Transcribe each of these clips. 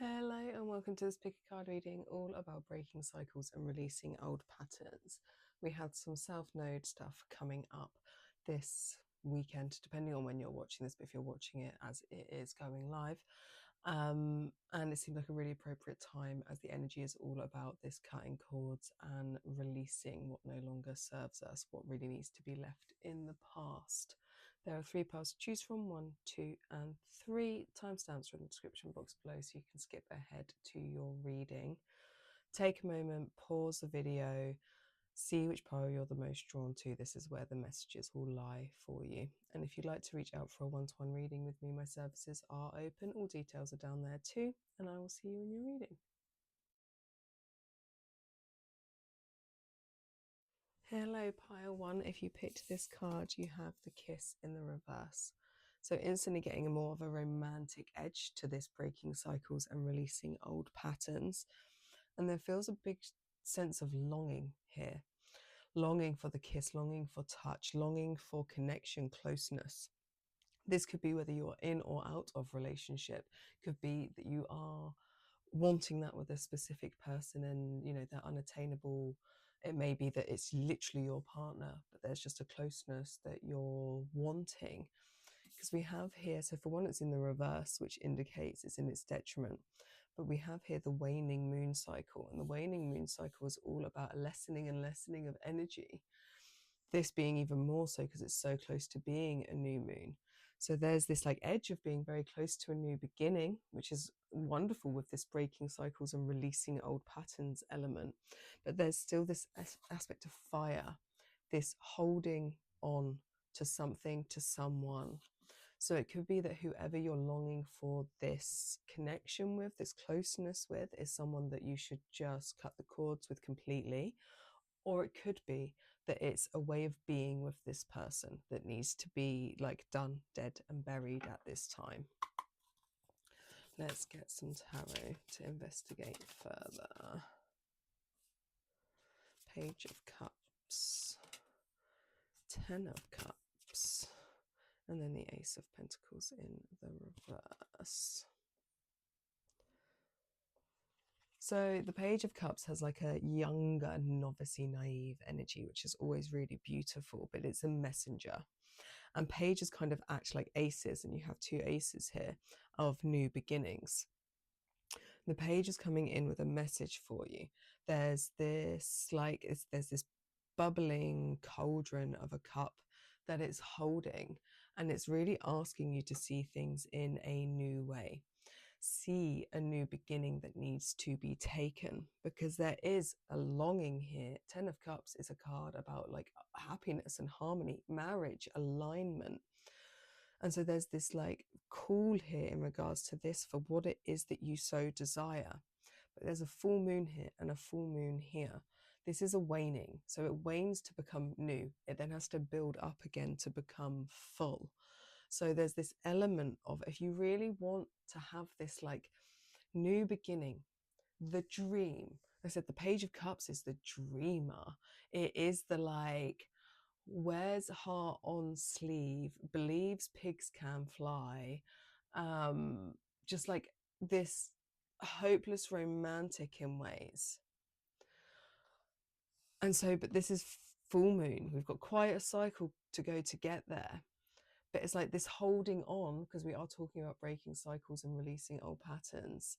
Hello and welcome to this pick a card reading all about breaking cycles and releasing old patterns. We had some South Node stuff coming up this weekend, depending on when you're watching this, but if you're watching it as it is going live. And it seemed like a really appropriate time as the energy is all about this cutting cords and releasing what no longer serves us, what really needs to be left in the past. There are 3 paths to choose from, 1, 2 and 3. Timestamps are in the description box below so you can skip ahead to your reading. Take a moment, pause the video, see which pile you're the most drawn to. This is where the messages will lie for you. And if you'd like to reach out for a one-to-one reading with me, my services are open. All details are down there too, and I will see you in your reading. Hello, pile 1. If you picked this card, you have the kiss in the reverse. So instantly getting a more of a romantic edge to this breaking cycles and releasing old patterns. And there feels a big sense of longing here. Longing for the kiss, longing for touch, longing for connection, closeness. This could be whether you're in or out of relationship. Could be that you are wanting that with a specific person and, you know, they're unattainable. It may be that it's literally your partner, but there's just a closeness that you're wanting. Because we have here, so for one, it's in the reverse, which indicates it's in its detriment. But we have here the waning moon cycle, and the waning moon cycle is all about a lessening and lessening of energy. This being even more so because it's so close to being a new moon. So there's this like edge of being very close to a new beginning, which is wonderful with this breaking cycles and releasing old patterns element. But there's still this aspect of fire, this holding on to something, to someone. So it could be that whoever you're longing for this connection with, this closeness with, is someone that you should just cut the cords with completely. Or it could be that it's a way of being with this person that needs to be like done, dead and buried at this time. Let's get some tarot to investigate further. Page of Cups, 10 of Cups, and then the Ace of Pentacles in the reverse. So the Page of Cups has like a younger, novice-y, naive energy, which is always really beautiful, but it's a messenger. And pages kind of act like aces, and you have 2 aces here of new beginnings. The page is coming in with a message for you. There's this there's this bubbling cauldron of a cup that it's holding, and it's really asking you to see things in a new way. See a new beginning that needs to be taken, because there is a longing here. 10 of Cups is a card about like happiness and harmony, marriage, alignment. And so there's this like call here in regards to this for what it is that you so desire. But there's a full moon here and a full moon here. This is a waning. So it wanes to become new. It then has to build up again to become full. So there's this element of, if you really want to have this like new beginning, the dream. I said the Page of Cups is the dreamer. It is the like, wears heart on sleeve, believes pigs can fly. Just like this hopeless romantic in ways. And so, but this is full moon. We've got quite a cycle to go to get there. But it's like this holding on, because we are talking about breaking cycles and releasing old patterns.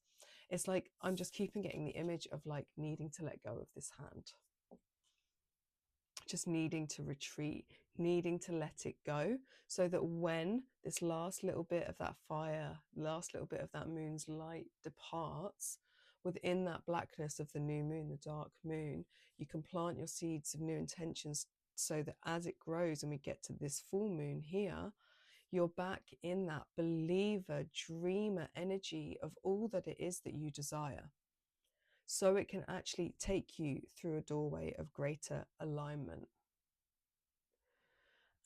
It's like, I'm just keeping getting the image of like needing to let go of this hand. Just needing to retreat, needing to let it go, so that when this last little bit of that fire, last little bit of that moon's light departs, within that blackness of the new moon, the dark moon, you can plant your seeds of new intentions, so that as it grows and we get to this full moon here, you're back in that believer, dreamer energy of all that it is that you desire. So it can actually take you through a doorway of greater alignment.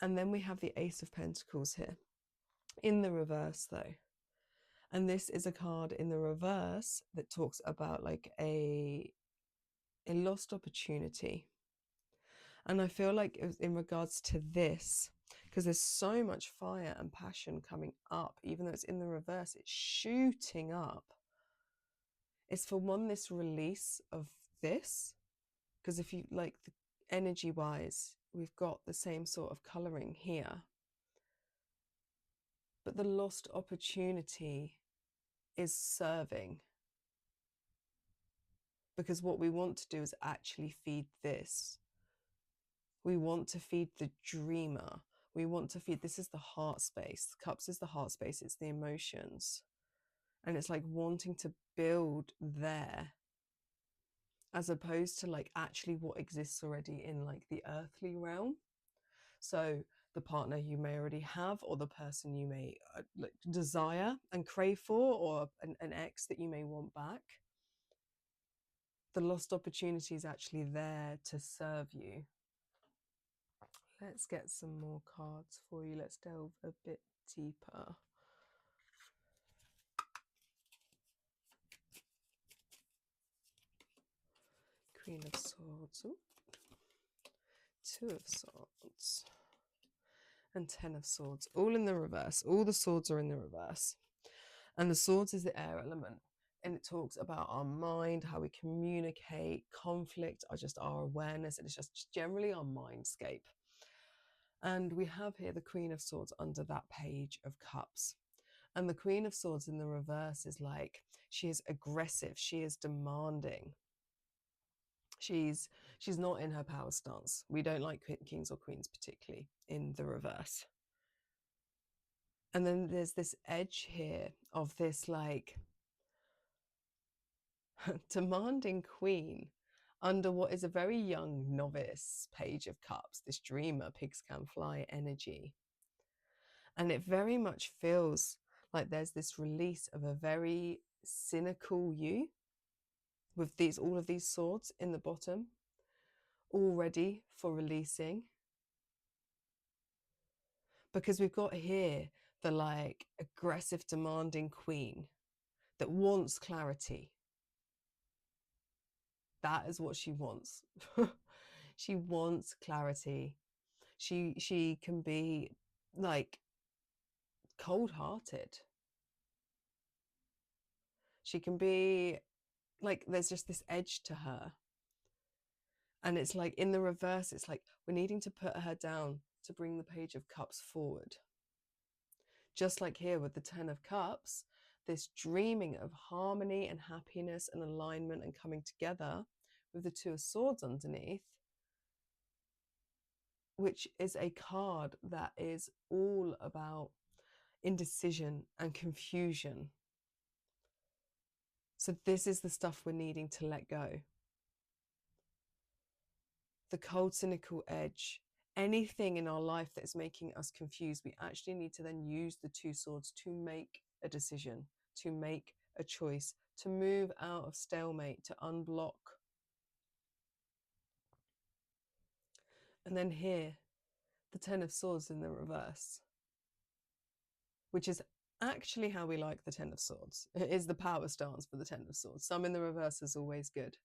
And then we have the Ace of Pentacles here, in the reverse though. And this is a card in the reverse that talks about like a lost opportunity. And I feel like in regards to this, because there's so much fire and passion coming up, even though it's in the reverse, it's shooting up. It's for one, this release of this, because if you like the energy wise, we've got the same sort of colouring here. But the lost opportunity is serving. Because what we want to do is actually feed this. We want to feed the dreamer. We want to feed, this is the heart space. Cups is the heart space, it's the emotions. And it's like wanting to build there, as opposed to like actually what exists already in like the earthly realm. So the partner you may already have, or the person you may desire and crave for, or an ex that you may want back. The lost opportunity is actually there to serve you. Let's get some more cards for you. Let's delve a bit deeper. Queen of Swords. Ooh. Two of Swords. And Ten of Swords. All in the reverse. All the swords are in the reverse. And the swords is the air element. And it talks about our mind, how we communicate, conflict, or just our awareness. And it's just generally our mindscape. And we have here the Queen of Swords under that Page of Cups. And the Queen of Swords in the reverse is like, she is aggressive, she is demanding. She's not in her power stance. We don't like kings or queens particularly in the reverse. And then there's this edge here of this like demanding queen under what is a very young novice Page of Cups, this dreamer, pigs can fly energy. And it very much feels like there's this release of a very cynical you with all of these swords in the bottom, all ready for releasing. Because we've got here the like aggressive, demanding queen that wants clarity. That is what she wants. She wants clarity. She can be like cold-hearted. She can be like, there's just this edge to her. And it's like in the reverse, it's like we're needing to put her down to bring the Page of Cups forward. Just like here with the Ten of Cups, this dreaming of harmony and happiness and alignment and coming together with the Two of Swords underneath, which is a card that is all about indecision and confusion. So this is the stuff we're needing to let go. The cold, cynical edge, anything in our life that is making us confused, we actually need to then use the Two Swords to make a decision, to make a choice, to move out of stalemate, to unblock. And then here, the Ten of Swords in the reverse, which is actually how we like the Ten of Swords. It is the power stance for the Ten of Swords. Some in the reverse is always good.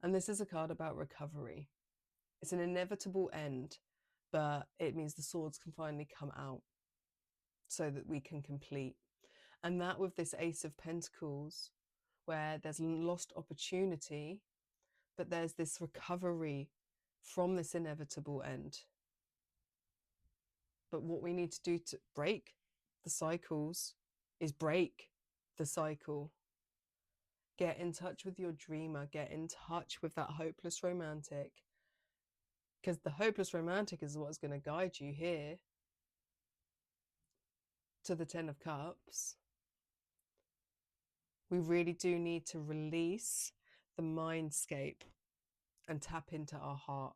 And this is a card about recovery. It's an inevitable end, but it means the swords can finally come out so that we can complete. And that with this Ace of Pentacles, where there's lost opportunity, but there's this recovery from this inevitable end. But what we need to do to break the cycles is break the cycle. Get in touch with your dreamer. Get in touch with that hopeless romantic. Because the hopeless romantic is what's going to guide you here to the Ten of Cups. We really do need to release the mindscape and tap into our heart.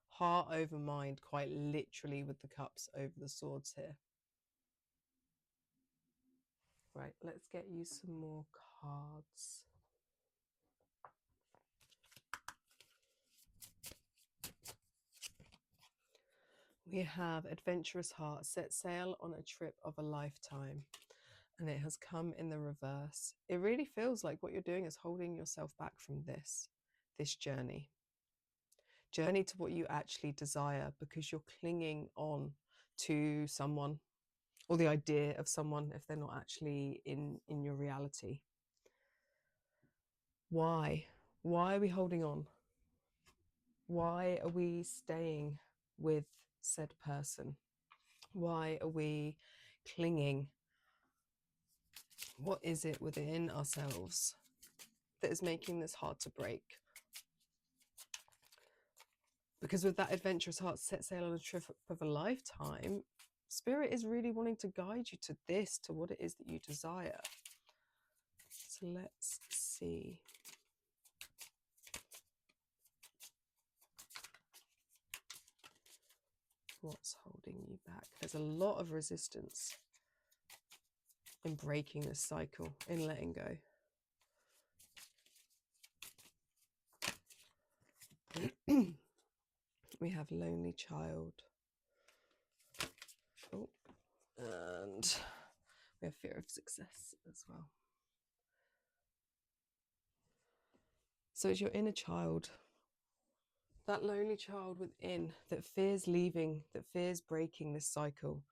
Heart over mind, quite literally, with the cups over the swords here. Right, let's get you some more cards. We have Adventurous Heart, set sail on a trip of a lifetime. And it has come in the reverse. It really feels like what you're doing is holding yourself back from this journey. Journey to what you actually desire, because you're clinging on to someone or the idea of someone if they're not actually in your reality. Why? Why are we holding on? Why are we staying with said person? Why are we clinging? What is it within ourselves that is making this hard to break? Because with that adventurous heart set sail on a trip of a lifetime, Spirit is really wanting to guide you to this, to what it is that you desire. So let's see. What's holding you back? There's a lot of resistance in breaking this cycle, in letting go. We have lonely child. Oh, and we have fear of success as well. So it's your inner child, that lonely child within that fears leaving, that fears breaking this cycle,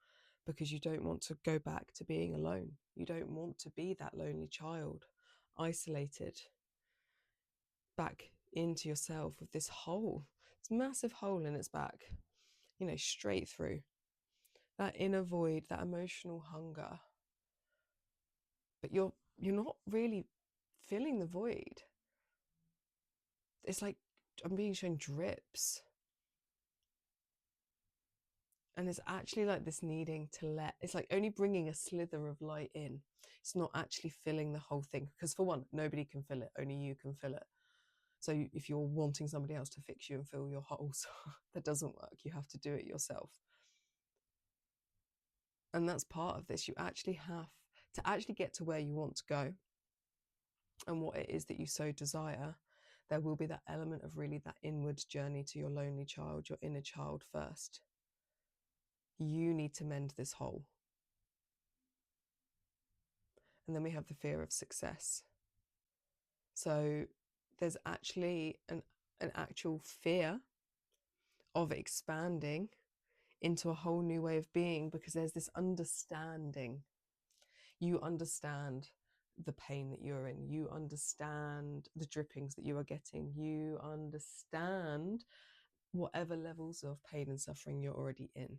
because you don't want to go back to being alone. You don't want to be that lonely child, isolated, back into yourself with this hole, this massive hole in its back, you know, straight through. That inner void, that emotional hunger. But you're not really filling the void. It's like I'm being shown drips. And it's actually like this needing to let, it's like only bringing a slither of light in. It's not actually filling the whole thing. Because for one, nobody can fill it, only you can fill it. So if you're wanting somebody else to fix you and fill your holes, that doesn't work. You have to do it yourself. And that's part of this. You actually have to actually get to where you want to go and what it is that you so desire. There will be that element of really that inward journey to your lonely child, your inner child first. You need to mend this hole. And then we have the fear of success. So there's actually an actual fear of expanding into a whole new way of being, because there's this understanding. You understand the pain that you're in. You understand the drippings that you are getting. You understand whatever levels of pain and suffering you're already in.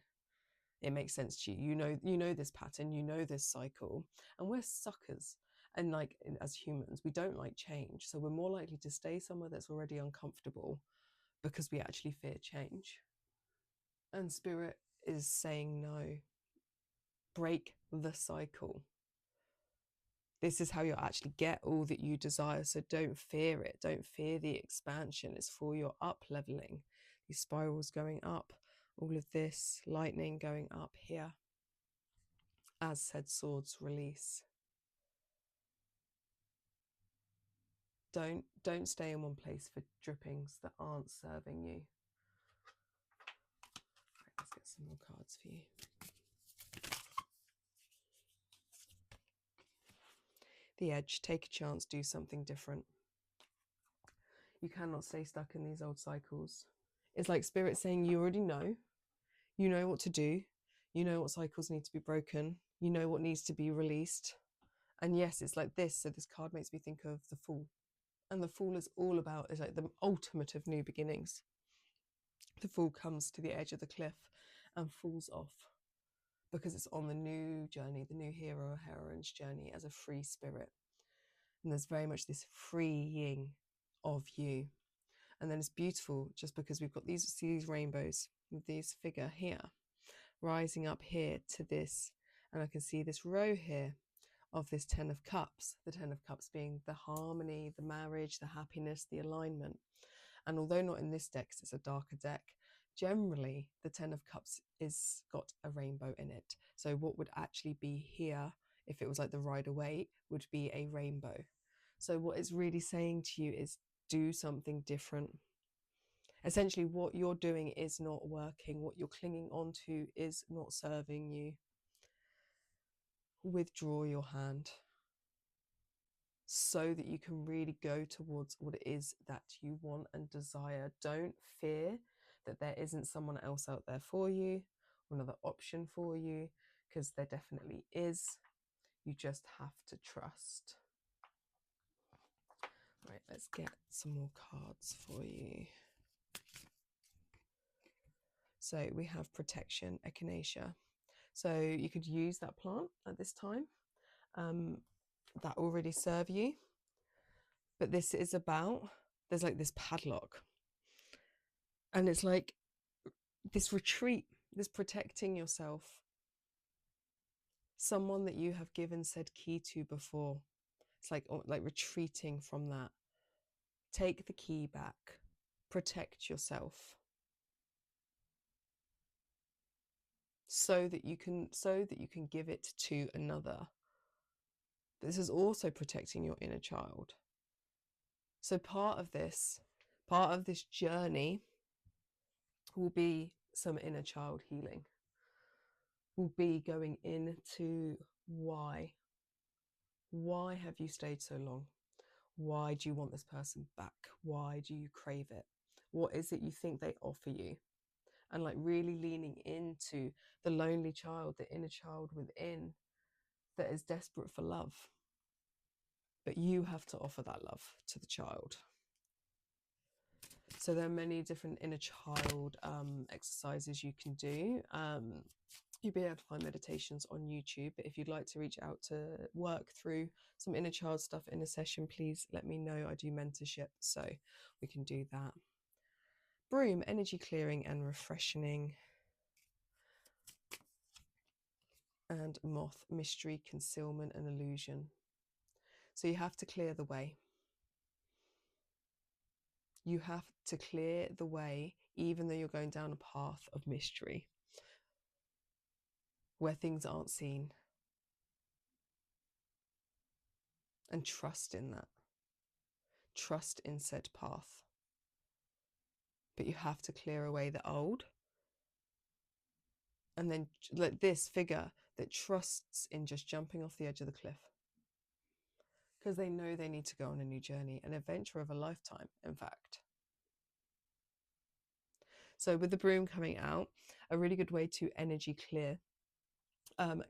It makes sense to you. You know this pattern, you know this cycle, and we're suckers. And like as humans, we don't like change. So we're more likely to stay somewhere that's already uncomfortable because we actually fear change. And Spirit is saying no. Break the cycle. This is how you'll actually get all that you desire. So don't fear it. Don't fear the expansion. It's for your up leveling. These spirals going up. All of this lightning going up here. As said swords release. Don't stay in one place for drippings that aren't serving you. Right, let's get some more cards for you. The edge, take a chance, do something different. You cannot stay stuck in these old cycles. It's like Spirit saying you already know. You know what to do. You know what cycles need to be broken. You know what needs to be released. And yes, it's like this. So this card makes me think of the Fool. And the Fool is all about, is like the ultimate of new beginnings. The Fool comes to the edge of the cliff and falls off because it's on the new journey, the new hero or heroine's journey as a free spirit. And there's very much this freeing of you. And then it's beautiful just because we've got these rainbows with this figure here, rising up here to this. And I can see this row here of this 10 of Cups, the 10 of Cups being the harmony, the marriage, the happiness, the alignment. And although not in this deck, 'cause it's a darker deck, generally the 10 of Cups is got a rainbow in it. So what would actually be here, if it was like the Rider-Waite, would be a rainbow. So what it's really saying to you is do something different. Essentially, what you're doing is not working. What you're clinging onto is not serving you. Withdraw your hand so that you can really go towards what it is that you want and desire. Don't fear that there isn't someone else out there for you, or another option for you, because there definitely is. You just have to trust. Right, let's get some more cards for you. So we have protection, echinacea. So you could use that plant at this time. That already serve you. But this is about, there's like this padlock. And it's like this retreat, this protecting yourself. Someone that you have given said key to before. It's like retreating from that. Take the key back. Protect yourself. So that you can give it to another. This is also protecting your inner child. So part of this journey will be some inner child healing. Will be going into why. Why have you stayed so long? Why do you want this person back? Why do you crave it? What is it you think they offer you? And like really leaning into the lonely child, the inner child within that is desperate for love. But you have to offer that love to the child. So there are many different inner child exercises you can do. You'll be able to find meditations on YouTube. But if you'd like to reach out to work through some inner child stuff in a session, please let me know. I do mentorship, so we can do that. Broom, energy clearing and refreshing. And moth, mystery, concealment and illusion. So you have to clear the way. You have to clear the way, even though you're going down a path of mystery, where things aren't seen. And trust in that. Trust in said path. But you have to clear away the old. And then let this figure that trusts in just jumping off the edge of the cliff. Because they know they need to go on a new journey, an adventure of a lifetime, in fact. So with the broom coming out, a really good way to energy clear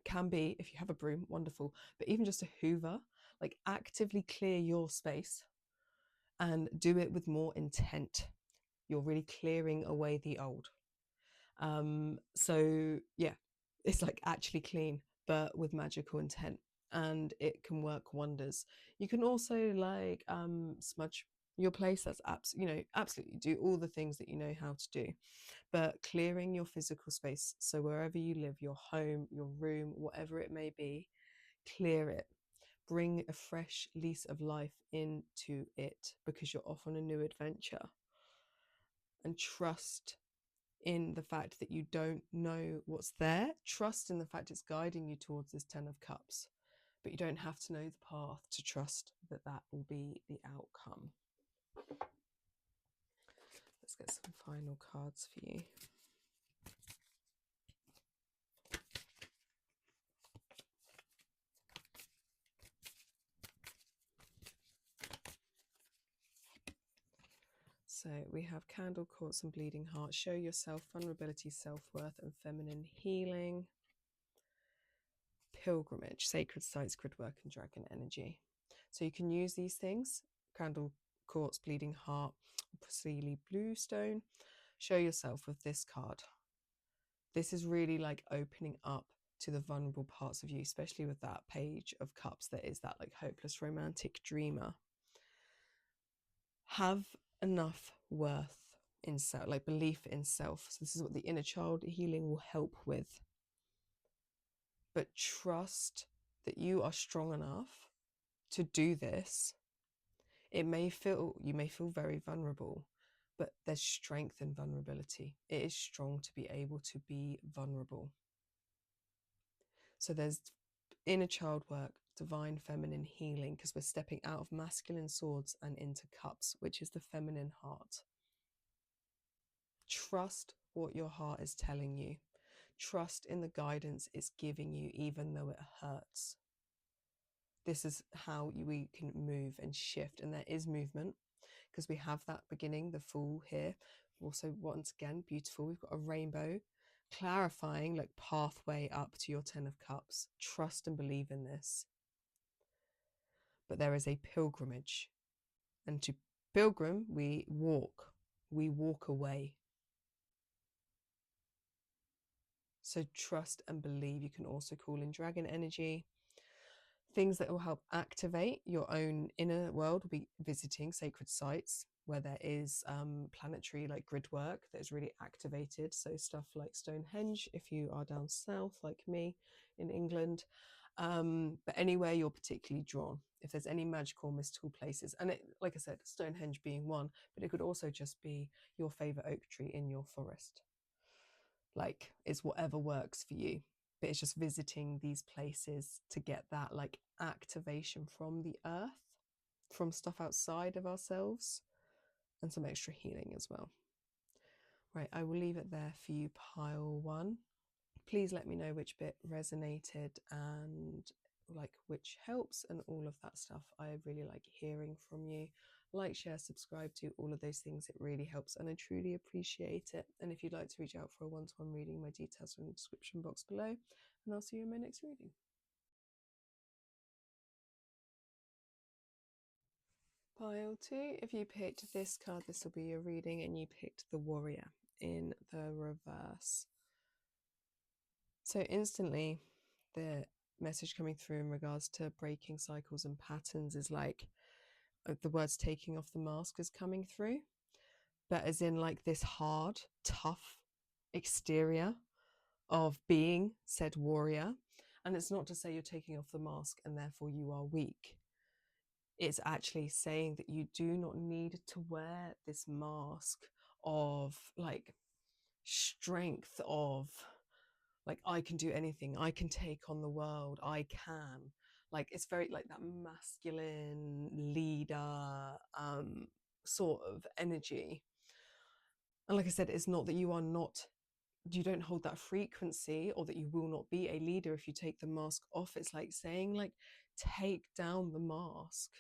can be, if you have a broom, wonderful, but even just a hoover, like actively clear your space and do it with more intent. You're really clearing away the old. So yeah, it's like actually clean, but with magical intent, and it can work wonders. You can also like smudge your place. That's absolutely do all the things that you know how to do, but clearing your physical space. So wherever you live, your home, your room, whatever it may be, clear it. Bring a fresh lease of life into it, because you're off on a new adventure. And trust in the fact that you don't know what's there. Trust in the fact it's guiding you towards this 10 of Cups, but you don't have to know the path to trust that that will be the outcome. Let's get some final cards for you. So we have Candle, Quartz and Bleeding Heart. Show yourself, vulnerability, self-worth and feminine healing. Pilgrimage, sacred sites, grid work and dragon energy. So you can use these things, Candle, Quartz, Bleeding Heart, Priscilla Bluestone. Show yourself with this card. This is really like opening up to the vulnerable parts of you, especially with that Page of Cups that is that like hopeless romantic dreamer. Have enough worth in self, like belief in self. So this is what the inner child healing will help with. But trust that you are strong enough to do this. You may feel very vulnerable, but there's strength in vulnerability. It is strong to be able to be vulnerable. So there's inner child work, divine feminine healing, because we're stepping out of masculine swords and into cups, which is the feminine heart. Trust what your heart is telling you. Trust in the guidance it's giving you, even though it hurts. This is how we can move and shift. And there is movement, because we have that beginning, the Fool here. Also, once again, beautiful. We've got a rainbow, clarifying like pathway up to your 10 of Cups. Trust and believe in this. But there is a pilgrimage And to pilgrim, we walk away. So trust and believe. You can also call in dragon energy. Things that will help activate your own inner world will be visiting sacred sites where there is planetary like grid work that is really activated. So stuff like Stonehenge, if you are down south like me in England, but anywhere you're particularly drawn. If there's any magical, mystical places, and it, like I said, Stonehenge being one, but it could also just be your favorite oak tree in your forest. Like, it's whatever works for you, but it's just visiting these places to get that like activation from the earth, from stuff outside of ourselves, and some extra healing as well. Right, I will leave it there for you, pile one. Please let me know which bit resonated and like which helps and all of that stuff. I really like hearing from you. Like, share, subscribe, to all of those things. It really helps and I truly appreciate it. And if you'd like to reach out for a one-to-one reading, my details are in the description box below, and I'll see you in my next reading. Pile two, if you picked this card, this will be your reading, and you picked the Warrior in the reverse. So instantly, the message coming through in regards to breaking cycles and patterns is like the words taking off the mask is coming through, but as in like this hard, tough exterior of being said warrior. And it's not to say you're taking off the mask and therefore you are weak. It's actually saying that you do not need to wear this mask of like strength, of like, I can do anything, I can take on the world, I can. Like, it's very like that masculine leader sort of energy. And like I said, it's not that you are not, you don't hold that frequency, or that you will not be a leader if you take the mask off. It's like saying, like, take down the mask.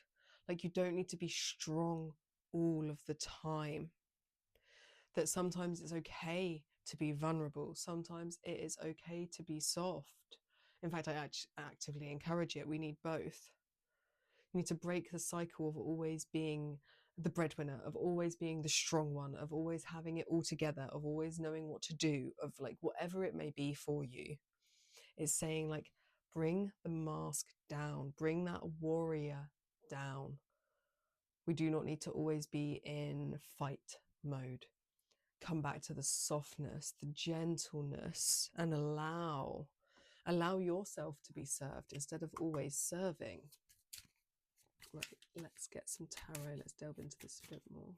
Like, you don't need to be strong all of the time. That sometimes it's okay to be vulnerable. Sometimes it is okay to be soft. In fact, I actively encourage it. We need both. You need to break the cycle of always being the breadwinner, of always being the strong one, of always having it all together, of always knowing what to do, of like whatever it may be for you. It's saying like, bring the mask down, bring that warrior down. We do not need to always be in fight mode. Come back to the softness, the gentleness, and allow yourself to be served instead of always serving. Right, let's get some tarot. Let's delve into this a bit more.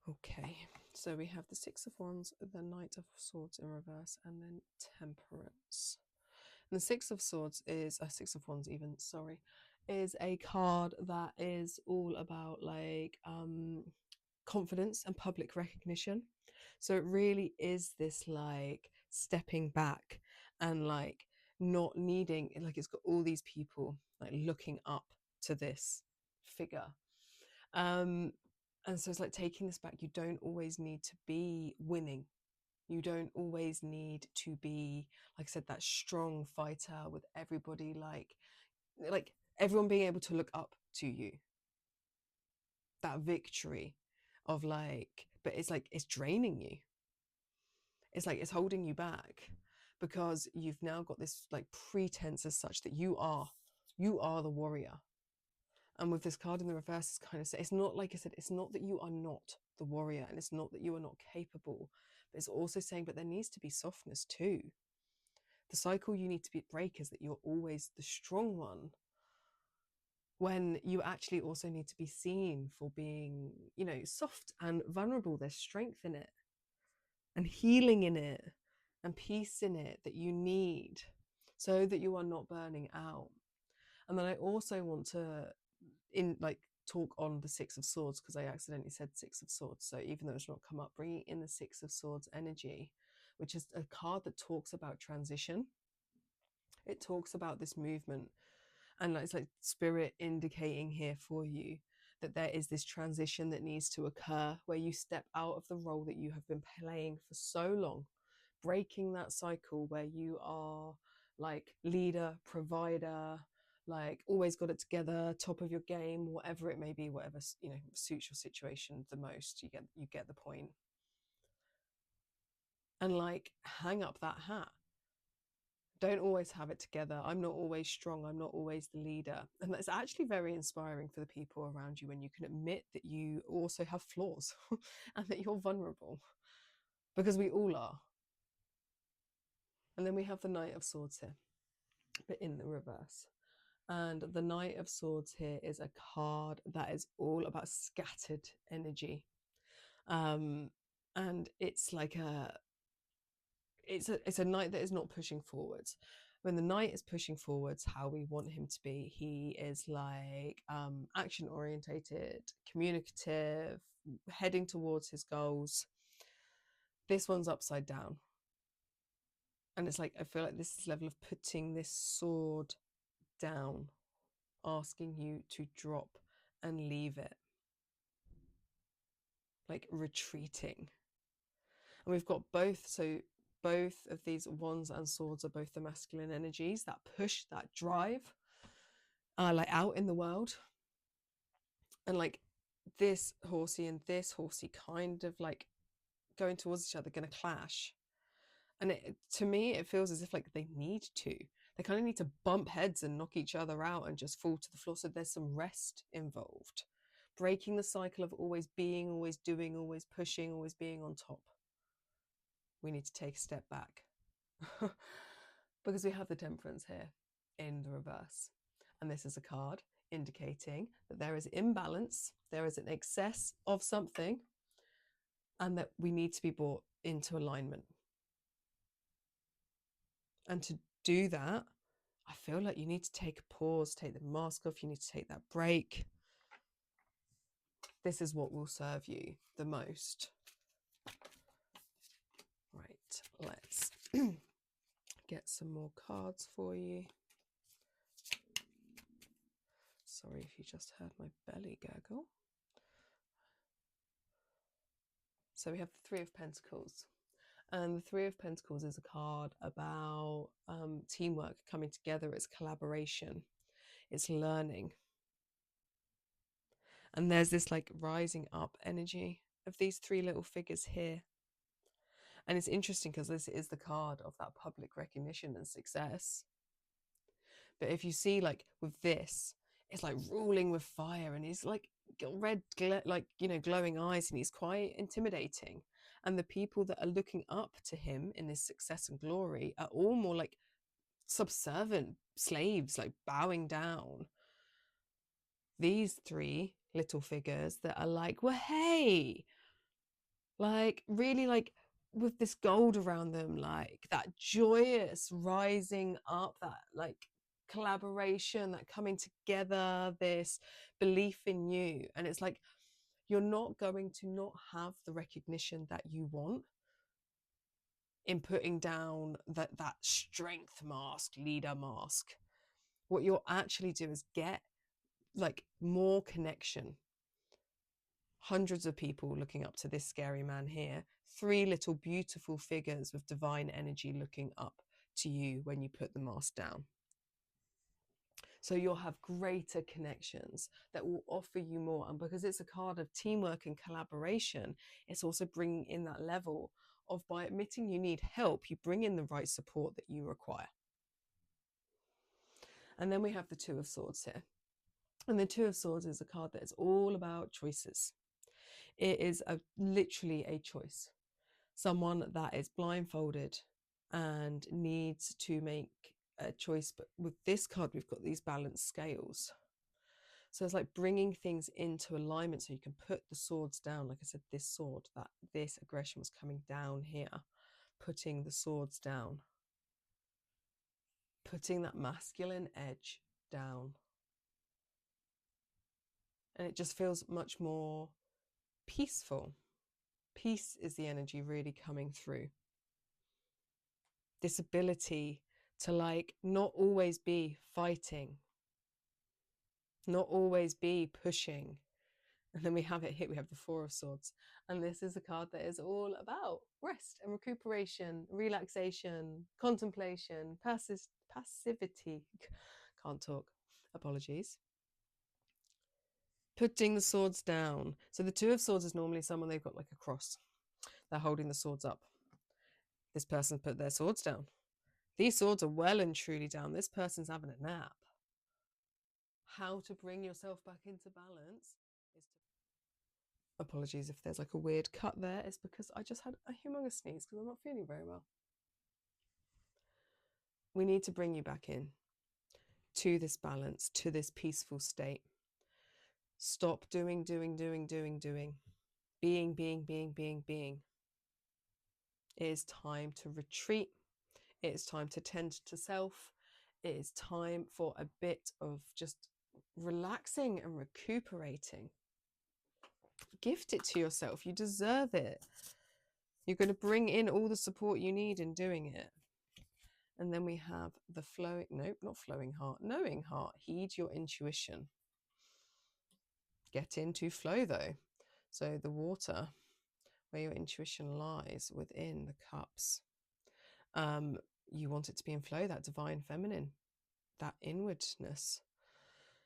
Okay, so we have the Six of Wands, the Knight of Swords in reverse, and then Temperance. And the Six of Swords is Six of Wands even, sorry, is a card that is all about like confidence and public recognition. So it really is this like stepping back and like not needing, like it's got all these people like looking up to this figure. And so it's like taking this back. You don't always need to be winning. You don't always need to be, like I said, that strong fighter with everybody, like everyone being able to look up to you. That victory of like, but it's like, it's draining you. It's like, it's holding you back because you've now got this like pretense as such that you are the warrior. And with this card in the reverse, it's kind of, it's not, like I said, it's not that you are not the warrior, and it's not that you are not capable, but it's also saying, but there needs to be softness too. The cycle you need to break is that you're always the strong one, when you actually also need to be seen for being, you know, soft and vulnerable. There's strength in it and healing in it and peace in it that you need so that you are not burning out. And then I also want to talk on the Six of Swords, because I accidentally said Six of Swords. So even though it's not come up, bringing in the Six of Swords energy, which is a card that talks about transition. It talks about this movement, and it's like spirit indicating here for you that there is this transition that needs to occur, where you step out of the role that you have been playing for so long, breaking that cycle where you are like leader, provider, like always got it together, top of your game, whatever it may be, whatever, you know, suits your situation the most. You get the point. And like, hang up that hat. Don't always have it together. I'm not always strong. I'm not always the leader. And that's actually very inspiring for the people around you when you can admit that you also have flaws and that you're vulnerable, because we all are. And then we have the Knight of Swords here, but in the reverse. And the Knight of Swords here is a card that is all about scattered energy. And it's like it's a knight that is not pushing forwards. When the knight is pushing forwards how we want him to be, he is like action orientated, communicative, heading towards his goals. This one's upside down, and it's like, I feel like this is level of putting this sword down, asking you to drop and leave it, like retreating. And we've got both, so both of these wands and swords are both the masculine energies, that push, that drive, like out in the world. And like this horsey and this horsey kind of like going towards each other, going to clash. And to me, it feels as if like they need to. They kind of need to bump heads and knock each other out and just fall to the floor. So there's some rest involved. Breaking the cycle of always being, always doing, always pushing, always being on top. We need to take a step back because we have the Temperance here in the reverse. And this is a card indicating that there is imbalance, there is an excess of something, and that we need to be brought into alignment. And to do that, I feel like you need to take a pause, take the mask off, you need to take that break. This is what will serve you the most. Right, let's get some more cards for you. Sorry if you just heard my belly gurgle. So we have the Three of Pentacles. And the Three of Pentacles is a card about teamwork, coming together. It's collaboration. It's learning. And there's this like rising up energy of these three little figures here. And it's interesting because this is the card of that public recognition and success. But if you see like with this, it's like ruling with fire, and he's like red, like, you know, glowing eyes, and he's quite intimidating. And the people that are looking up to him in this success and glory are all more like subservient slaves, like bowing down. These three little figures that are like, well, hey, like really like with this gold around them, like that joyous rising up, that like collaboration, that coming together, this belief in you. And it's like, you're not going to not have the recognition that you want in putting down that strength mask, leader mask. What you'll actually do is get like more connection. Hundreds of people looking up to this scary man here. Three little beautiful figures with divine energy looking up to you when you put the mask down. So you'll have greater connections that will offer you more. And because it's a card of teamwork and collaboration, it's also bringing in that level of, by admitting you need help, you bring in the right support that you require. And then we have the Two of Swords here. And the Two of Swords is a card that is all about choices. It is literally a choice. Someone that is blindfolded and needs to make a choice. But with this card, we've got these balanced scales. So it's like bringing things into alignment so you can put the swords down. Like I said, this sword, this aggression was coming down here, putting the swords down, putting that masculine edge down. And it just feels much more peaceful. Peace is the energy really coming through. This ability to like not always be fighting, not always be pushing, And then we have it here, we have the Four of Swords. And this is a card that is all about rest and recuperation, relaxation, contemplation, passivity. Can't talk. Apologies. Putting the swords down. So the Two of Swords is normally someone, they've got like a cross. They're holding the swords up. This person put their swords down. These swords are well and truly down. This person's having a nap. How to bring yourself back into balance is to... Apologies if there's like a weird cut there. It's because I just had a humongous sneeze because I'm not feeling very well. We need to bring you back in to this balance, to this peaceful state. Stop doing. Being. It is time to retreat. It is time to tend to self. It is time for a bit of just relaxing and recuperating. Gift it to yourself. You deserve it. You're going to bring in all the support you need in doing it. And then we have the flowing, nope, not flowing heart, knowing heart. Heed your intuition. Get into flow though. So the water, where your intuition lies within the cups. You want it to be in flow, that divine feminine, that inwardness,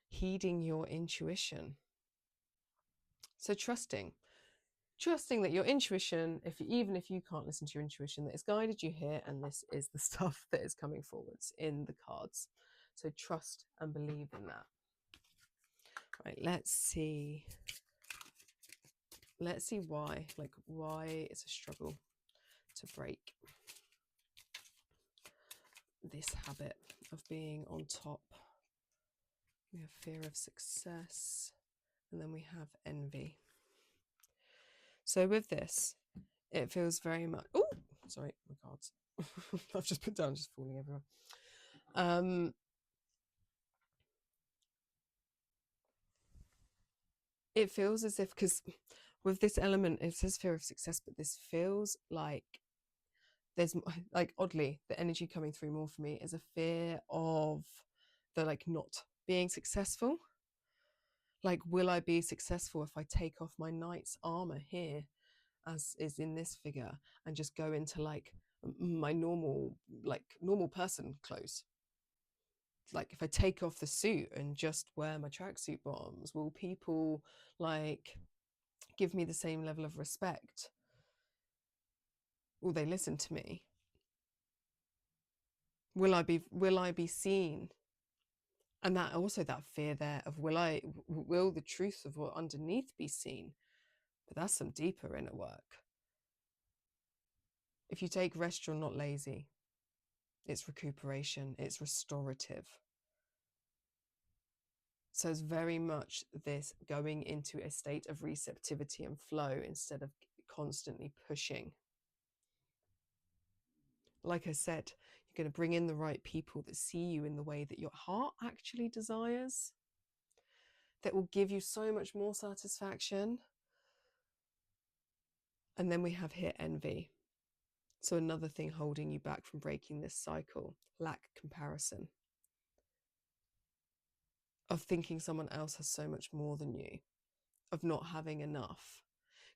heeding your intuition. So trusting that your intuition, even if you can't listen to your intuition, that it's guided you here, and this is the stuff that is coming forwards in the cards. So trust and believe in that. Right, let's see why, why it's a struggle to break this habit of being on top. We have fear of success, and then we have envy. So with this, it feels very much, oh, sorry, my cards. I've just put down, just falling everywhere. It feels as if, because with this element, it says fear of success, but this feels like there's, like, oddly, the energy coming through more for me is a fear of the, like, not being successful. Like, will I be successful if I take off my knight's armor here, as is in this figure, and just go into like my normal person clothes? Like, if I take off the suit and just wear my tracksuit bottoms, will people like give me the same level of respect? Will they listen to me? Will I be seen? And that also, that fear there of will the truth of what underneath be seen? But that's some deeper inner work. If you take rest, you're not lazy. It's recuperation, it's restorative. So it's very much this going into a state of receptivity and flow instead of constantly pushing. Like I said, you're going to bring in the right people that see you in the way that your heart actually desires, that will give you so much more satisfaction. And then we have here envy. So another thing holding you back from breaking this cycle, lack comparison, of thinking someone else has so much more than you, of not having enough.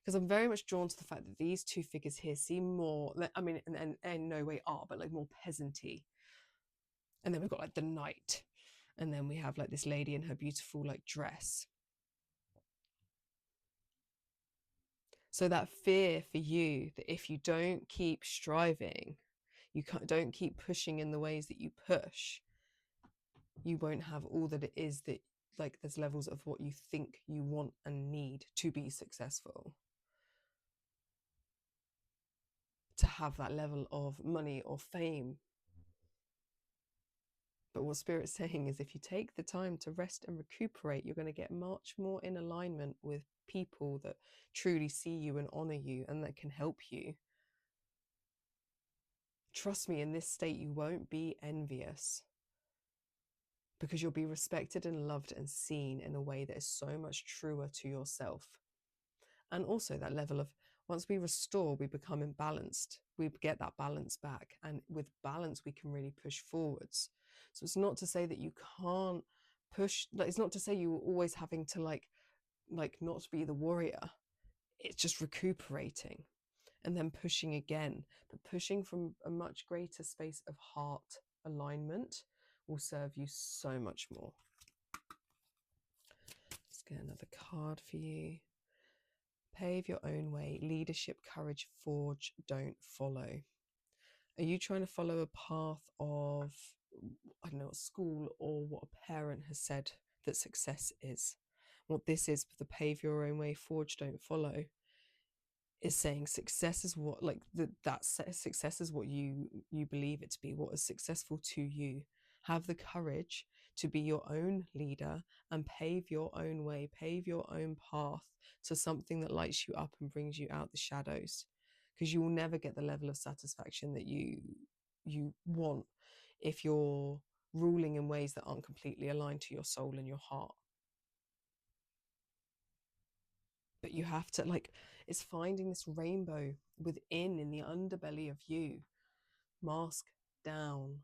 Because I'm very much drawn to the fact that these two figures here seem more, I mean, and in no way are, but like more peasanty. And then we've got like the knight. And then we have like this lady in her beautiful like dress. So that fear for you that if you don't keep striving, don't keep pushing in the ways that you push, you won't have all that it is that, like, there's levels of what you think you want and need to be successful. To have that level of money or fame. But what Spirit's saying is if you take the time to rest and recuperate, you're going to get much more in alignment with people that truly see you and honor you and that can help you. Trust me, in this state, you won't be envious, because you'll be respected and loved and seen in a way that is so much truer to yourself. And also that level of, once we restore, we become imbalanced. We get that balance back. And with balance, we can really push forwards. So it's not to say that you can't push, like, it's not to say you're always having to like like not to be the warrior. It's just recuperating and then pushing again, but pushing from a much greater space of heart alignment will serve you so much more. Let's get another card for you. Pave your own way. Leadership, courage, forge, don't follow. Are you trying to follow a path of, I don't know, school or what a parent has said that success is? What this is, the pave your own way, forge, don't follow, is saying success is what, like that success is what you believe it to be, what is successful to you. Have the courage to be your own leader and pave your own way, pave your own path to something that lights you up and brings you out the shadows, because you will never get the level of satisfaction that you want if you're ruling in ways that aren't completely aligned to your soul and your heart. But you have to, like, it's finding this rainbow within, in the underbelly of you. Mask down,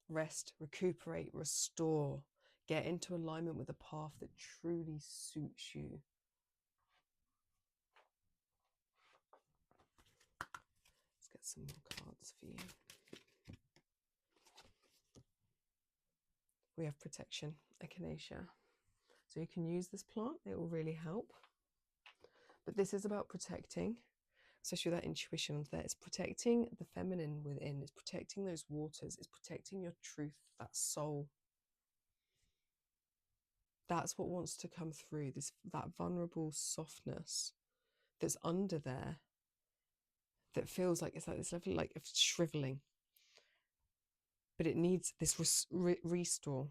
rest, recuperate, restore, get into alignment with a path that truly suits you. Let's get some more cards for you. We have protection, echinacea. So you can use this plant, it will really help. But this is about protecting, especially that intuition there. It's protecting the feminine within, it's protecting those waters, it's protecting your truth, that soul. That's what wants to come through, that vulnerable softness that's under there, that feels like it's like this level like of shriveling. But it needs this restore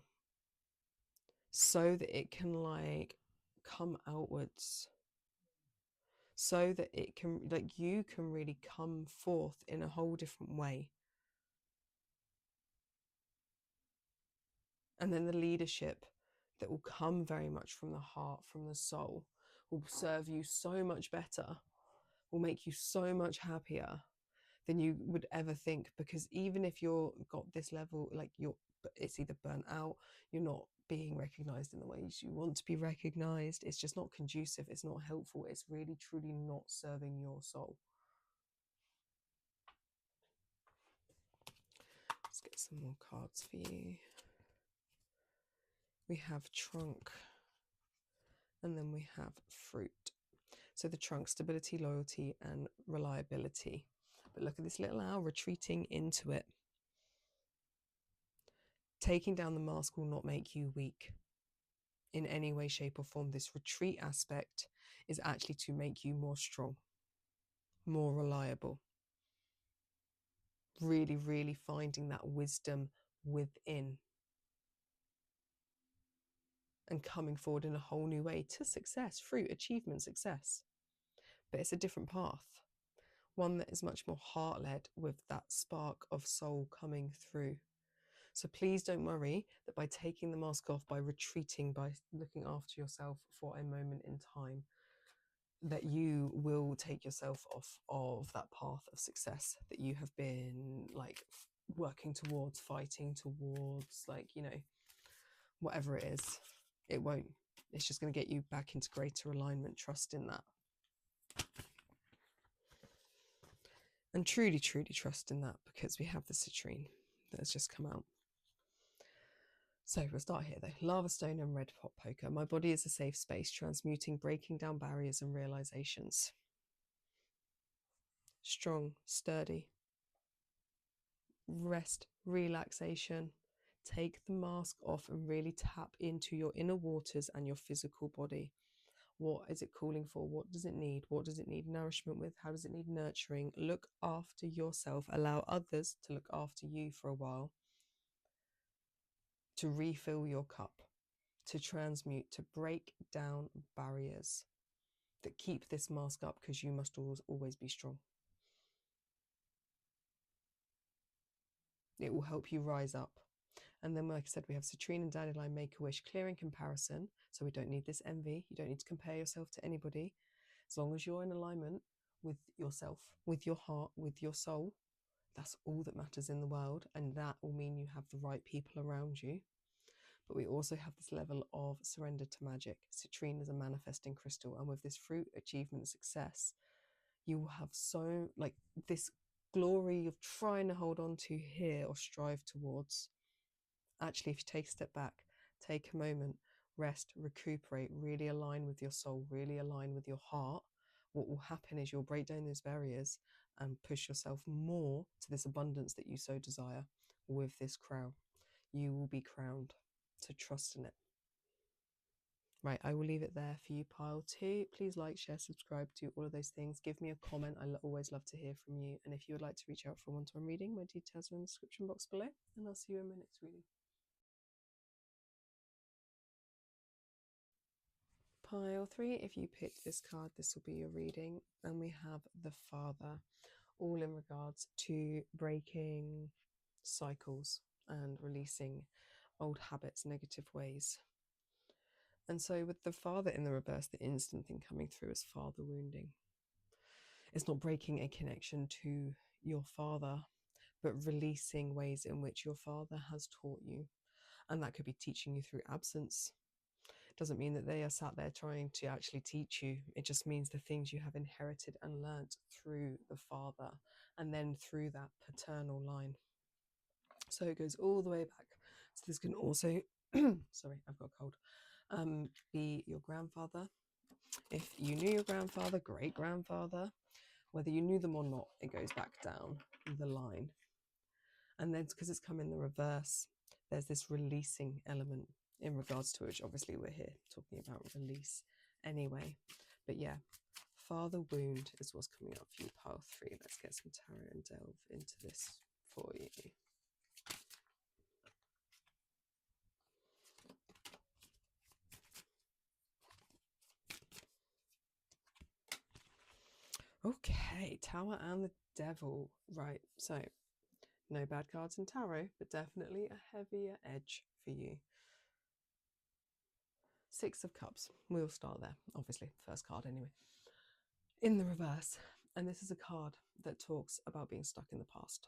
so that it can like come outwards, so that it can, like, you can really come forth in a whole different way. And then the leadership that will come very much from the heart, from the soul, will serve you so much better, will make you so much happier than you would ever think. Because even if you're got this level, like it's either burnt out, you're not being recognized in the ways you want to be recognized, it's just not conducive, it's not helpful, it's really truly not serving your soul. Let's get some more cards for you. We have trunk, and then we have fruit. So the trunk, stability, loyalty, and reliability. But look at this little owl retreating into it. Taking down the mask will not make you weak in any way, shape, or form. This retreat aspect is actually to make you more strong, more reliable. Really, really finding that wisdom within and coming forward in a whole new way to success, fruit, achievement, success. But it's a different path, one that is much more heart-led, with that spark of soul coming through. So please don't worry that by taking the mask off, by retreating, by looking after yourself for a moment in time, that you will take yourself off of that path of success that you have been like working towards, fighting towards, like, you know, whatever it is. It won't. It's just going to get you back into greater alignment. Trust in that. And truly, truly trust in that, because we have the citrine that has just come out. So we'll start here though. Lava stone and red hot poker. My body is a safe space, transmuting, breaking down barriers and realizations. Strong, sturdy. Rest, relaxation. Take the mask off and really tap into your inner waters and your physical body. What is it calling for? What does it need? What does it need nourishment with? How does it need nurturing? Look after yourself. Allow others to look after you for a while. To refill your cup, to transmute, to break down barriers that keep this mask up, because you must always be strong. It will help you rise up. And then, like I said, we have citrine and dandelion, make a wish, clearing comparison. So we don't need this envy. You don't need to compare yourself to anybody. As long as you're in alignment with yourself, with your heart, with your soul, that's all that matters in the world. And that will mean you have the right people around you. but we also have this level of surrender to magic. Citrine is a manifesting crystal, and with this fruit, achievement, success, you will have so like this glory of trying to hold on to here or strive towards. Actually, if you take a step back, take a moment, rest, recuperate, really align with your soul, really align with your heart, what will happen is you'll break down those barriers and push yourself more to this abundance that you so desire with this crown. You will be crowned, so trust in it. Right, I will leave it there for you, pile 2. Please like, share, subscribe, do all of those things. Give me a comment. I always love to hear from you. And if you would like to reach out for a one-to-one reading, my details are in the description box below. And I'll see you in my next reading. Pile 3, if you picked this card, this will be your reading. And we have the Father, all in regards to breaking cycles and releasing old habits, negative ways. And so with the Father in the reverse, the instant thing coming through is father wounding. It's not breaking a connection to your father, but releasing ways in which your father has taught you. And that could be teaching you through absence. Doesn't mean that they are sat there trying to actually teach you. It just means the things you have inherited and learnt through the father, and then through that paternal line. So it goes all the way back. So this can also, sorry, I've got a cold, be your grandfather. If you knew your grandfather, great-grandfather, whether you knew them or not, it goes back down the line. And then because it's come in the reverse, there's this releasing element in regards to which obviously we're here talking about release anyway. But yeah, father wound is what's coming up for you, pile 3. Let's get some tarot and delve into this for you. Okay, Tower and the Devil. Right, so no bad cards in tarot, but definitely a heavier edge for you. 6 of Cups. We'll start there, obviously, first card anyway. In the reverse, and this is a card that talks about being stuck in the past.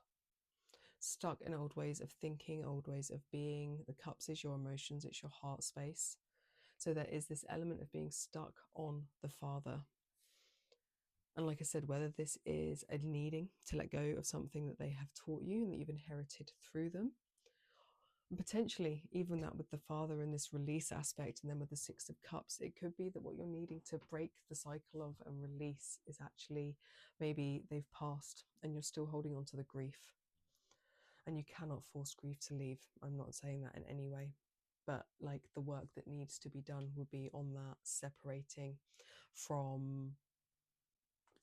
Stuck in old ways of thinking, old ways of being. The Cups is your emotions, it's your heart space. So there is this element of being stuck on the Father. And like I said, whether this is a needing to let go of something that they have taught you and that you've inherited through them, potentially even that with the Father in this release aspect, and then with the 6 of Cups, it could be that what you're needing to break the cycle of and release is actually maybe they've passed and you're still holding on to the grief. And you cannot force grief to leave. I'm not saying that in any way. But like the work that needs to be done would be on that separating from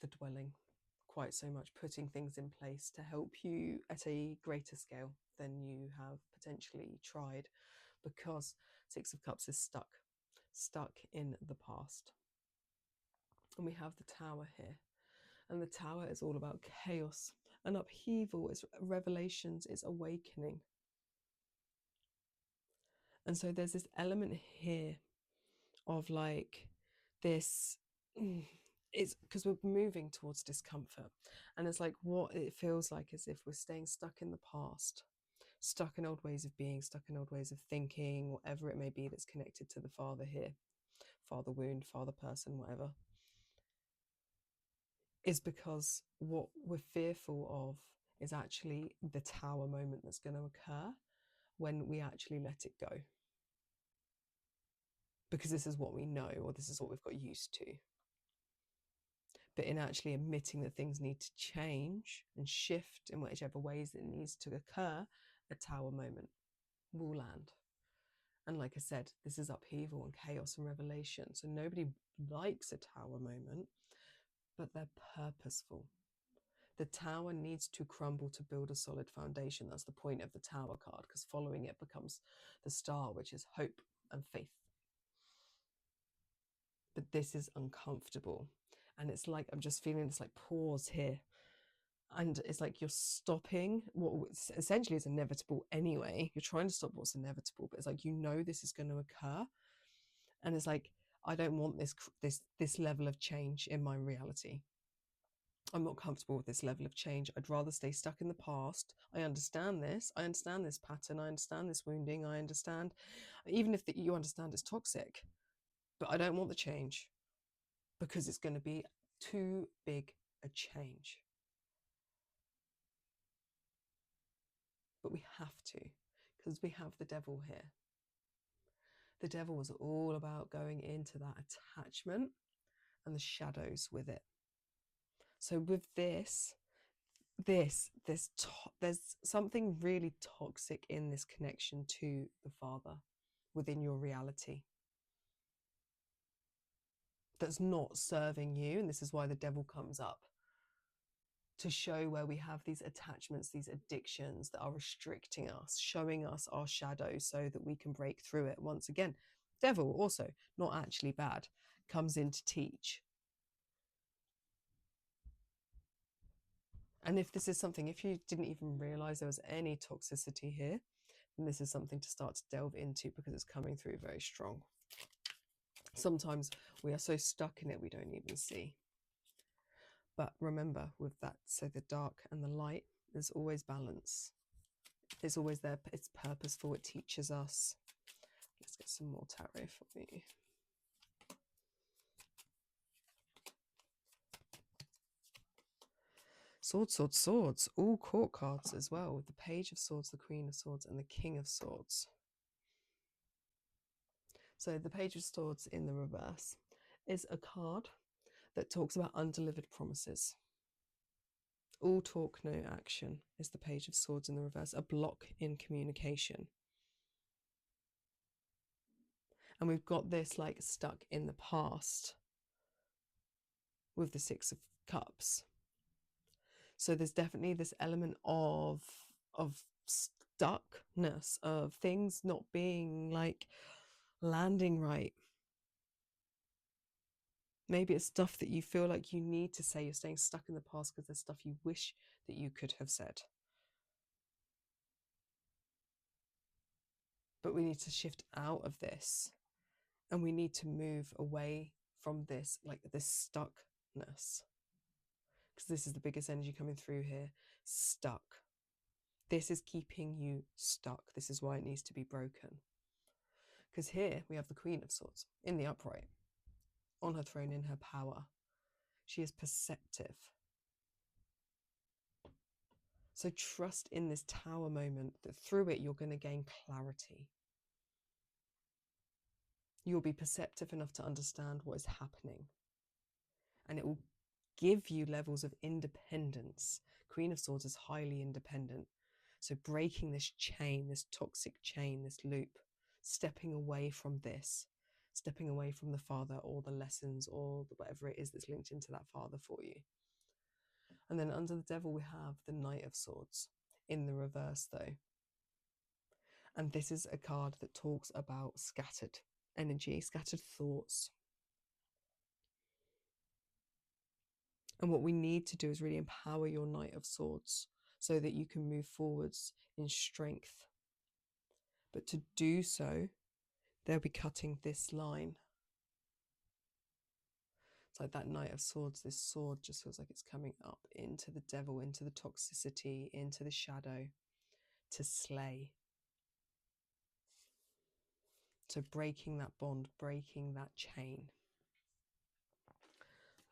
the dwelling quite so much, putting things in place to help you at a greater scale than you have potentially tried, because 6 of Cups is stuck in the past. And we have the Tower here, and the Tower is all about chaos and upheaval. It's revelations, it's awakening. And so there's this element here of like this, it's because we're moving towards discomfort, and it's like what it feels like as if we're staying stuck in the past, stuck in old ways of being, stuck in old ways of thinking, whatever it may be that's connected to the Father here, father wound, father person, whatever, is because what we're fearful of is actually the Tower moment that's going to occur when we actually let it go. Because this is what we know, or this is what we've got used to. But in actually admitting that things need to change and shift in whichever ways it needs to occur, a Tower moment will land. And like I said, this is upheaval and chaos and revelation. So nobody likes a Tower moment, but they're purposeful. The Tower needs to crumble to build a solid foundation. That's the point of the Tower card, because following it becomes the Star, which is hope and faith. But this is uncomfortable. And it's like, I'm just feeling this like pause here. And it's like you're stopping what essentially is inevitable anyway. You're trying to stop what's inevitable, but it's like, you know, this is going to occur. And it's like, I don't want this level of change in my reality. I'm not comfortable with this level of change. I'd rather stay stuck in the past. I understand this. I understand this pattern. I understand this wounding. I understand, even if you understand it's toxic, but I don't want the change because it's going to be too big a change. But we have to, because we have the devil here. The devil was all about going into that attachment and the shadows with it. So with there's something really toxic in this connection to the Father within your reality that's not serving you. And this is why the devil comes up, to show where we have these attachments, these addictions that are restricting us, showing us our shadows so that we can break through it. Once again, devil also not actually bad, comes in to teach. And if this is something, if you didn't even realize there was any toxicity here, then this is something to start to delve into, because it's coming through very strong. Sometimes we are so stuck in it we don't even see. But remember, with that, so the dark and the light, there's always balance. It's always there. It's purposeful. It teaches us. Let's get some more tarot for you. Swords, swords, swords. All court cards as well. The Page of Swords, the Queen of Swords, and the King of Swords. So the Page of Swords in the reverse is a card that talks about undelivered promises. All talk, no action is the Page of Swords in the reverse, a block in communication. And we've got this like stuck in the past with the Six of Cups. So there's definitely this element of stuckness, of things not being like landing right. Maybe it's stuff that you feel like you need to say. You're staying stuck in the past because there's stuff you wish that you could have said. But we need to shift out of this, and we need to move away from this, like this stuckness. Because this is the biggest energy coming through here. Stuck. This is keeping you stuck. This is why it needs to be broken. Because here we have the Queen of Swords in the upright, on her throne, in her power. She is perceptive. So trust in this Tower moment that through it you're going to gain clarity. You'll be perceptive enough to understand what is happening. And it will give you levels of independence. Queen of Swords is highly independent. So breaking this chain, this toxic chain, this loop, stepping away from this, stepping away from the Father or the lessons or whatever it is that's linked into that Father for you. And then under the devil, we have the Knight of Swords in the reverse though. And this is a card that talks about scattered energy, scattered thoughts. And what we need to do is really empower your Knight of Swords so that you can move forwards in strength. But to do so, they'll be cutting this line. It's like that Knight of Swords, this sword just feels like it's coming up into the devil, into the toxicity, into the shadow, to slay. So breaking that bond, breaking that chain.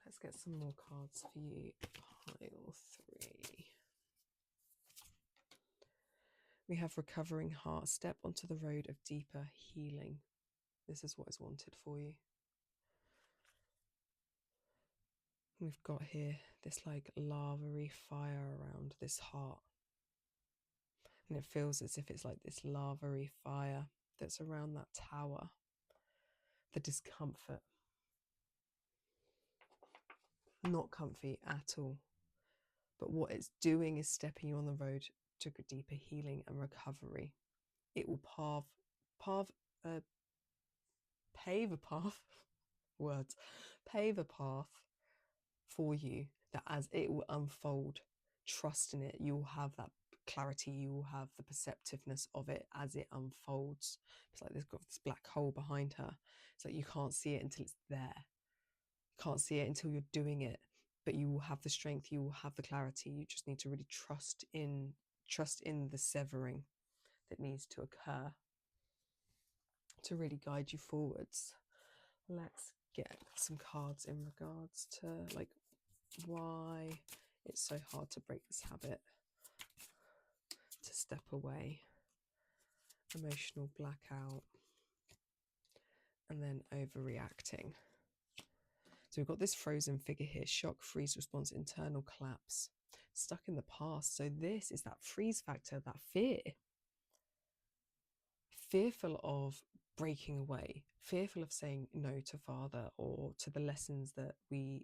Let's get some more cards for you. Pile 3. We have Recovering Heart. Step onto the road of deeper healing. This is what is wanted for you. We've got here this like lava-y fire around this heart. And it feels as if it's like this lava-y fire that's around that tower. The discomfort. Not comfy at all. But what it's doing is stepping you on the road to deeper healing and recovery. It will pave a path for you that as it will unfold, trust in it. You will have that clarity. You will have the perceptiveness of it as it unfolds. It's like there's got this black hole behind her. It's like you can't see it until it's there. You can't see it until you're doing it. but you will have the strength, you will have the clarity. You just need to really trust in the severing that needs to occur to really guide you forwards. Let's get some cards in regards to like why it's so hard to break this habit, to step away, emotional blackout, and then overreacting. So we've got this frozen figure here: shock, freeze, response, internal collapse, stuck in the past. So this is that freeze factor, that fear, fearful of breaking away, fearful of saying no to Father, or to the lessons that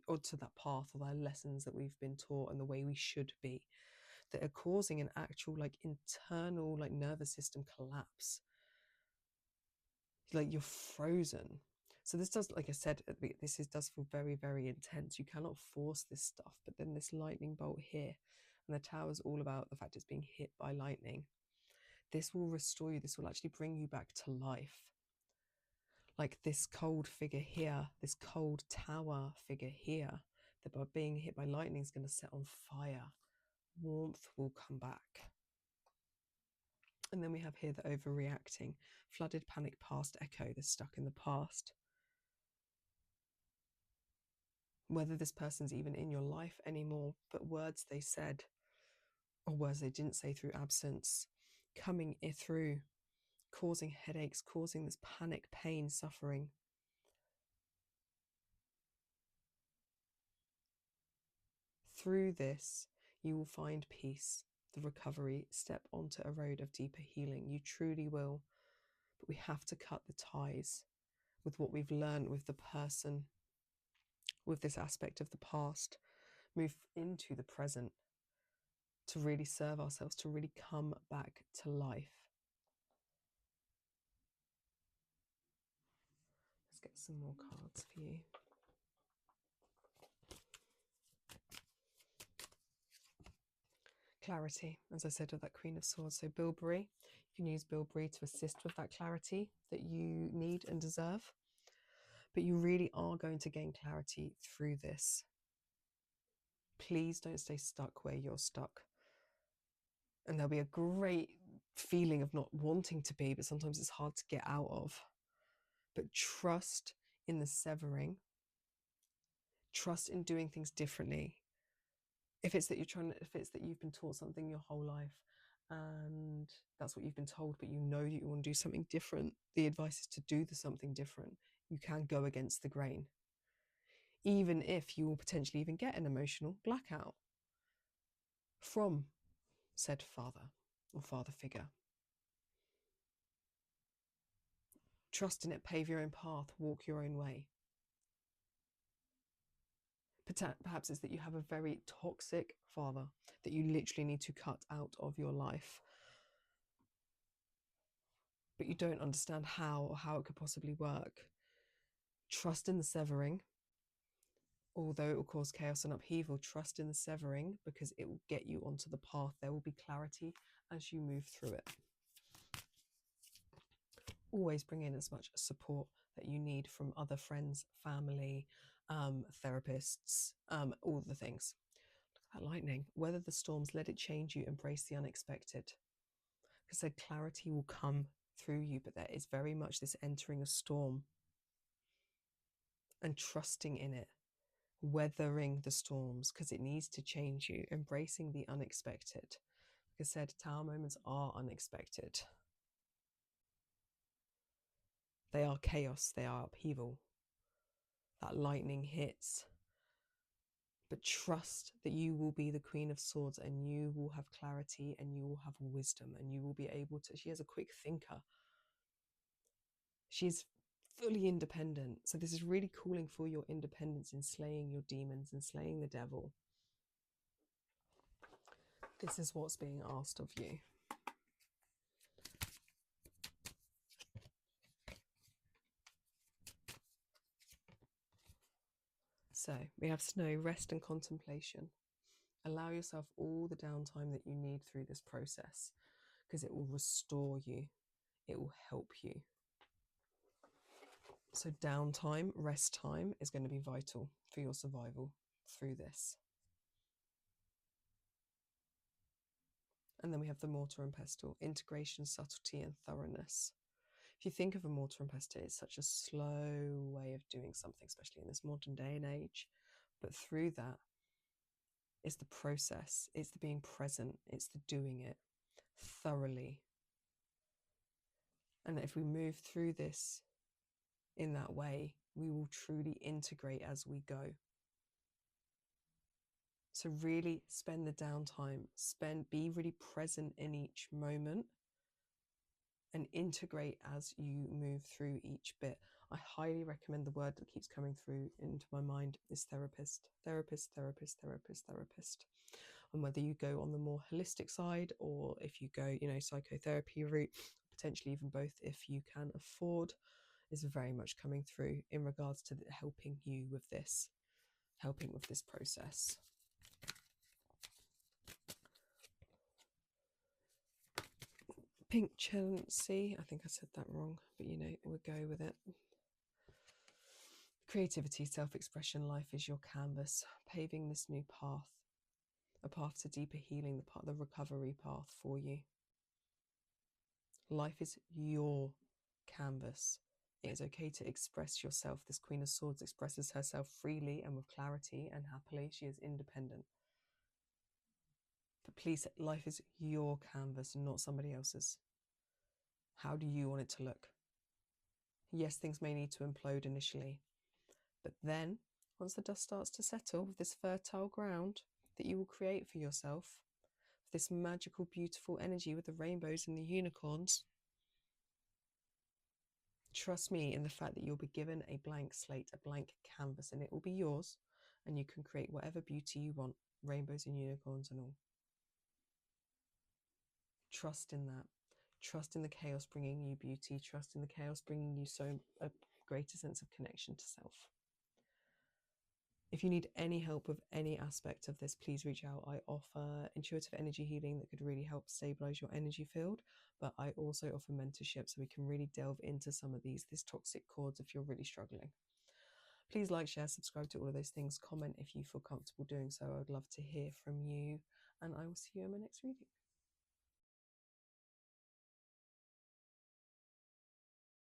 or to that path, or the lessons that we've been taught and the way we should be, that are causing an actual like internal like nervous system collapse. Like you're frozen. So this does, like I said, does feel very, very intense. You cannot force this stuff. But then this lightning bolt here, and the tower is all about the fact it's being hit by lightning. This will restore you. This will actually bring you back to life. Like this cold figure here, this cold tower figure here, that by being hit by lightning is going to set on fire. Warmth will come back. And then we have here the overreacting, flooded, panic, past echo, the stuck in the past. Whether this person's even in your life anymore, but words they said or words they didn't say through absence, coming through, causing headaches, causing this panic, pain, suffering. Through this, you will find peace, the recovery, step onto a road of deeper healing. You truly will. But we have to cut the ties with what we've learned with the person, with this aspect of the past, move into the present to really serve ourselves, to really come back to life. Let's get some more cards for you. Clarity, as I said, with that Queen of Swords. So bilberry, you can use bilberry to assist with that clarity that you need and deserve. But you really are going to gain clarity through this. Please don't stay stuck where you're stuck. And there'll be a great feeling of not wanting to be, but sometimes it's hard to get out of. But trust in the severing. Trust in doing things differently. If it's that you've been taught something your whole life and that's what you've been told, but you know that you want to do something different, the advice is to do something different. You can go against the grain, even if you will potentially even get an emotional blackout from said father or father figure. Trust in it, pave your own path, walk your own way. Perhaps it's that you have a very toxic father that you literally need to cut out of your life, but you don't understand how or how it could possibly work. Trust in the severing. Although it will cause chaos and upheaval, trust in the severing because it will get you onto the path. There will be clarity as you move through it. Always bring in as much support that you need from other friends, family, therapists, all the things. Look at that lightning. Weather the storms, let it change you, embrace the unexpected. Because I said clarity will come through you, but there is very much this entering a storm and trusting in it, weathering the storms because it needs to change you, embracing the unexpected. Like I said, tower moments are unexpected. They are chaos, they are upheaval. That lightning hits. But trust that you will be the Queen of Swords and you will have clarity and you will have wisdom and you will be able to, she is a quick thinker. She's fully independent. So this is really calling for your independence in slaying your demons and slaying the devil. This is what's being asked of you. So we have snow, rest and contemplation. Allow yourself all the downtime that you need through this process because it will restore you. It will help you. So downtime, rest time is going to be vital for your survival. through this. And then we have the mortar and pestle, integration, subtlety, and thoroughness. If you think of a mortar and pestle, it's such a slow way of doing something, especially in this modern day and age. But through that, it's the process, it's the being present, it's the doing it thoroughly. And if we move through this in that way, we will truly integrate as we go. So really spend the downtime, be really present in each moment and integrate as you move through each bit. I highly recommend, the word that keeps coming through into my mind is therapist, therapist, therapist, therapist, therapist. And whether you go on the more holistic side, or if you go, psychotherapy route, potentially even both if you can afford, is very much coming through in regards to helping you with this, helping with this process. Pink Chancy, I think I said that wrong, but we'll go with it. Creativity, self-expression, life is your canvas, paving this new path, a path to deeper healing, the recovery path for you. Life is your canvas. It is okay to express yourself. This Queen of Swords expresses herself freely and with clarity and happily. She is independent. But please, life is your canvas, not somebody else's. How do you want it to look? Yes, things may need to implode initially, but then once the dust starts to settle, with this fertile ground that you will create for yourself, this magical, beautiful energy with the rainbows and the unicorns, trust me in the fact that you'll be given a blank slate, a blank canvas, and it will be yours, and you can create whatever beauty you want, rainbows and unicorns and all. Trust in that. Trust in the chaos bringing you beauty. Trust in the chaos bringing you a greater sense of connection to self. If you need any help with any aspect of this, please reach out. I offer intuitive energy healing that could really help stabilize your energy field, but I also offer mentorship so we can really delve into some of these toxic cords if you're really struggling. Please like, share, subscribe to all of those things. Comment if you feel comfortable doing so. I would love to hear from you, and I will see you in my next reading.